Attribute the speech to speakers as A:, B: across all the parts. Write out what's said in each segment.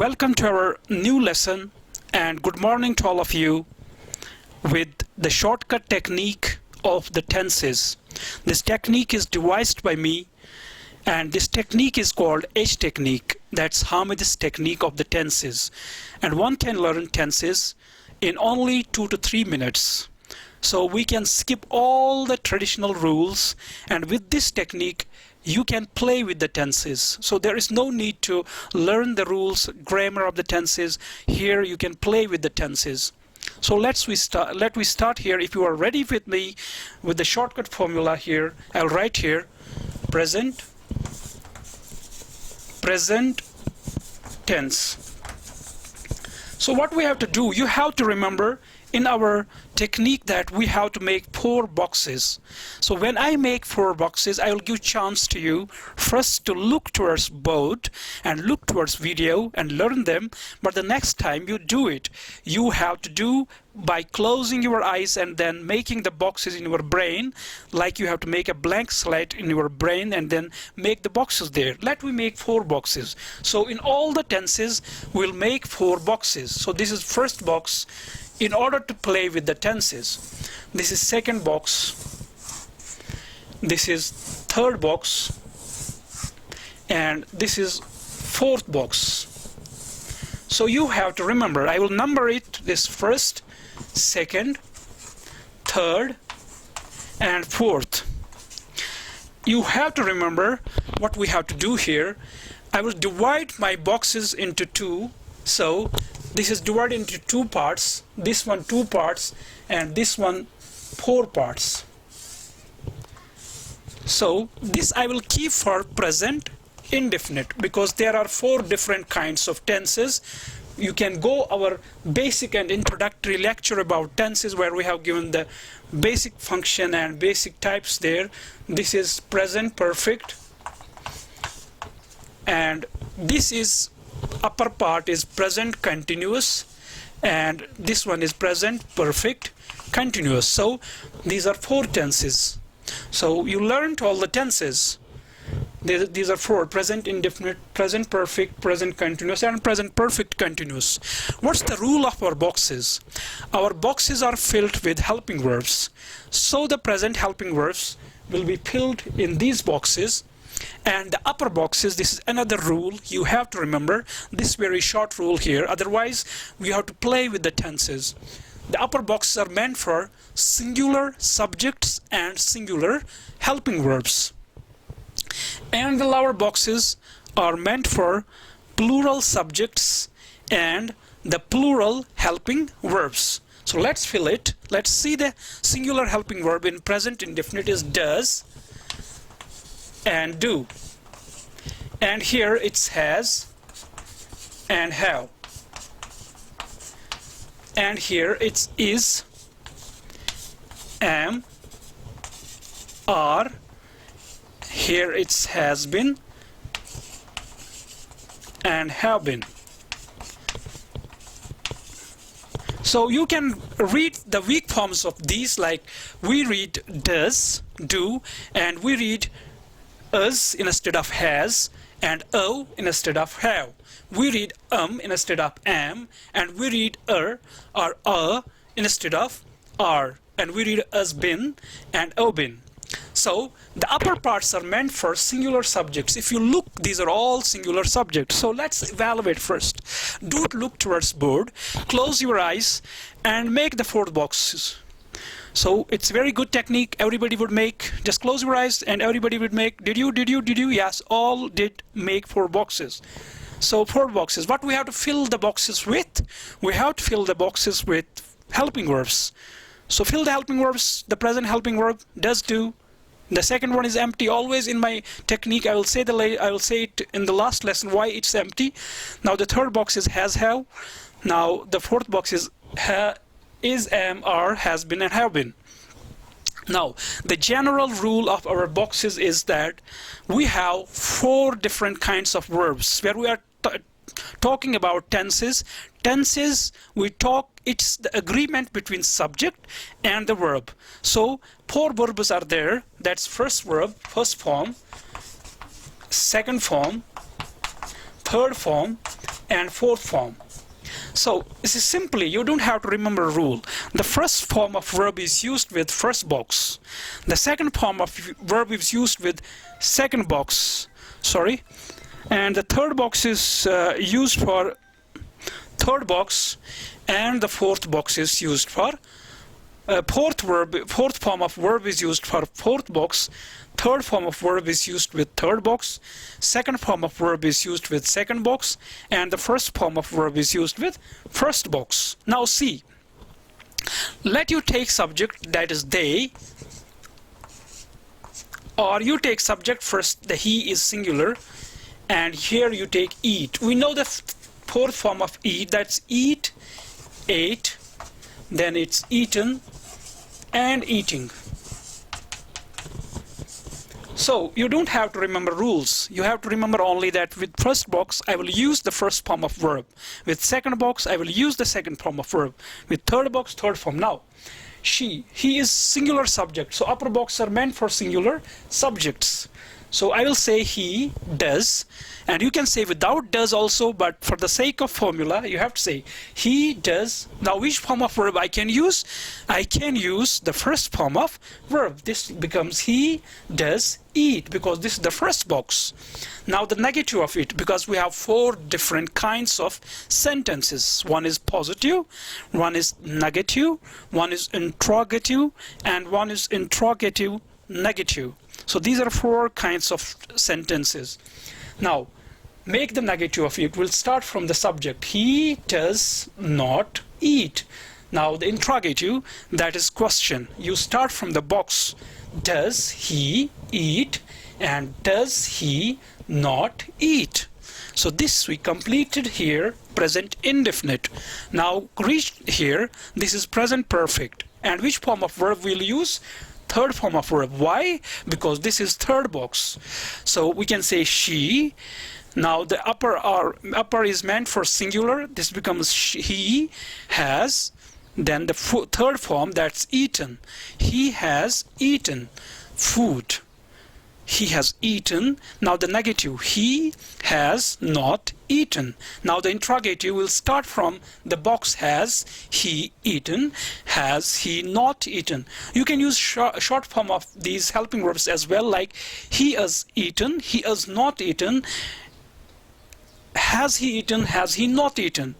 A: Welcome to our new lesson and good morning to all of you with the shortcut technique of the tenses. This technique is devised by me and this technique is called H technique. That's Haamid's technique of the tenses. And one can learn tenses in only 2 to 3 minutes. So we can skip all the traditional rules, and with this technique you can play with the tenses. So there is no need to learn the rules, grammar of the tenses. Here you can play with the tenses. So let we start here. If you are ready with me with the shortcut formula here, I'll write here present tense. So what we have to do, you have to remember in our technique that we have to make 4 boxes. So when I make 4 boxes, I will give chance to you first to look towards board and look towards video and learn them. But the next time you do it, you have to do by closing your eyes and then making the boxes in your brain, like you have to make a blank slate in your brain and then make the boxes there. Let me make 4 boxes. So in all the tenses, we'll make 4 boxes. So this is first box. In order to play with the tenses, this is second box, this is third box, and this is fourth box. So you have to remember, I will number it this first, second, third, and fourth. You have to remember what we have to do here. I will divide my boxes into 2. So this is divided into 2 parts, this one 2 parts and this one 4 parts. So this I will keep for present indefinite because there are 4 different kinds of tenses. You can go our basic and introductory lecture about tenses where we have given the basic function and basic types there. This is present perfect, and this is upper part is present continuous, and this one is present perfect continuous. So these are 4 tenses. So you learned all the tenses. These are 4: present indefinite, present perfect, present continuous, and present perfect continuous. What's the rule of our boxes? Our boxes are filled with helping verbs. So the present helping verbs will be filled in these boxes. And the upper boxes, this is another rule you have to remember, this very short rule here, otherwise we have to play with the tenses. The upper boxes are meant for singular subjects and singular helping verbs, and the lower boxes are meant for plural subjects and the plural helping verbs. So let's fill it. Let's see the singular helping verb in present indefinite is does and do, and here it's has and have, and here it's is, am, are, here it's has been and have been. So you can read the weak forms of these, like we read does, do, and we read us instead of has and o instead of have. We read instead of am, and we read or instead of are, and we read us been and o been. So the upper parts are meant for singular subjects. If you look, these are all singular subjects. So let's evaluate first. Do look towards board, close your eyes and make the 4 boxes. So it's a very good technique. Everybody would make, just close your eyes and everybody would make. Did you? Yes, all did make 4 boxes. So 4 boxes. What we have to fill the boxes with? We have to fill the boxes with helping verbs. So fill the helping verbs. The present helping verb does, do. The second one is empty. Always in my technique I will say it in the last lesson why it's empty. Now the third box is has, have. Now the fourth box is is, am, are, has been and have been. Now the general rule of our boxes is that we have 4 different kinds of verbs. Where we are talking about tenses, it's the agreement between subject and the verb. So 4 verbs are there. That's first verb, first form, second form, third form, and fourth form. So this is simply, you don't have to remember a rule. The first form of verb is used with first box. The second form of verb is used with second box. Sorry. And the third box is used for third box, and the fourth box is used for fourth form of verb is used for fourth box. Third form of verb is used with third box. Second form of verb is used with second box, and the first form of verb is used with first box. Now see, let you take subject, that is they, or you take subject first, the he is singular, and here you take eat. We know the fourth form of eat, that's eat, ate, then it's eaten and eating. So you don't have to remember rules. You have to remember only that with first box I will use the first form of verb. With second box I will use the second form of verb. With third box, third form. Now she, he is singular subject, so upper box are meant for singular subjects. So I will say he does, and you can say without does also, but for the sake of formula you have to say he does. Now which form of verb I can use? I can use the first form of verb. This becomes he does eat, because this is the first box. Now the negative of it, because we have four different kinds of sentences. One is positive, one is negative, one is interrogative, and one is interrogative negative. So these are four kinds of sentences. Now make the negative of it. We'll start from the subject. He does not eat. Now the interrogative, that is question. You start from the box. Does he eat, and does he not eat? So this we completed here, present indefinite. Now reached here, this is present perfect. And which form of verb we'll use? Third form of verb. Why? Because this is third box. So we can say she. Now the upper is meant for singular. This becomes he has. Then the third form, that's eaten. He has eaten food. He has eaten. Now the negative, he has not eaten. Now the interrogative will start from the box. Has he eaten? Has he not eaten? You can use short form of these helping verbs as well, like he has eaten, he has not eaten, has he eaten, has he not eaten.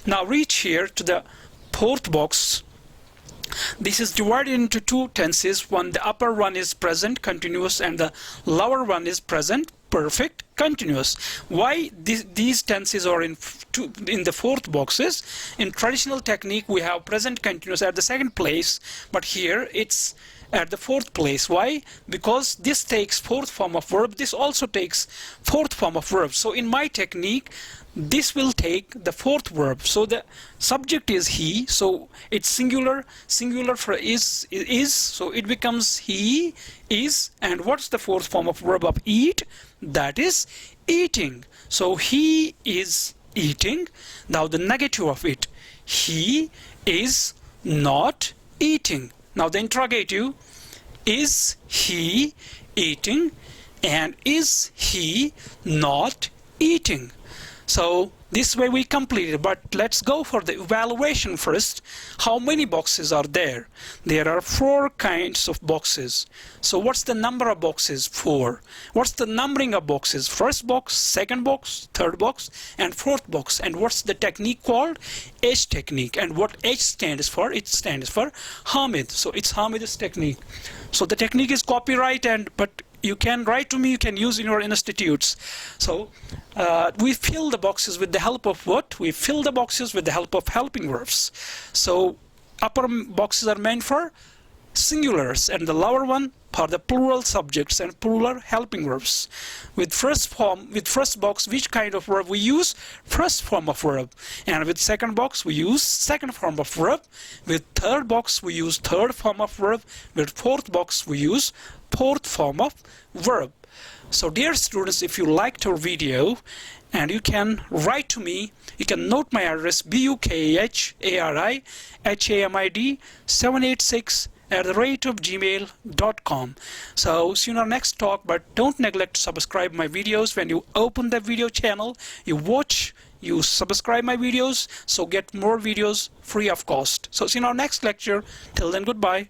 A: Now reach here to the fourth box. This is divided into two tenses. One, the upper one is present continuous, and the lower one is present perfect continuous. Why these tenses are in the fourth boxes? In traditional technique we have present continuous at the second place, but here it's at the fourth place. Why? Because this takes fourth form of verb, this also takes fourth form of verb. So in my technique this will take the fourth verb. So the subject is he, so it's singular for is, so it becomes he is. And what's the fourth form of verb of eat? That is eating. So he is eating. Now the negative of it, he is not eating. Now the interrogative, is he eating, and is he not eating? So this way we completed, but let's go for the evaluation first. How many boxes are there? There are four kinds of boxes. So what's the number of boxes? 4. What's the numbering of boxes? First box, second box, third box, and fourth box. And what's the technique called? H technique. And what H stands for? It stands for Haamid. So it's Haamid's technique. So the technique is copyright, but you can write to me, you can use in your institutes. So we fill the boxes with the help of what? We fill the boxes with the help of helping verbs. So upper boxes are meant for singulars, and the lower one for the plural subjects and plural helping verbs. With first box, which kind of verb we use? First form of verb. And with second box we use second form of verb. With third box we use third form of verb. With fourth box we use fourth form of verb. So dear students, if you liked our video, and you can write to me, you can note my address, bukharihamid786@gmail.com. So see you in our next talk, but don't neglect to subscribe my videos. When you open the video channel, you watch you subscribe my videos, so get more videos free of cost. So see you in our next lecture. Till then, goodbye.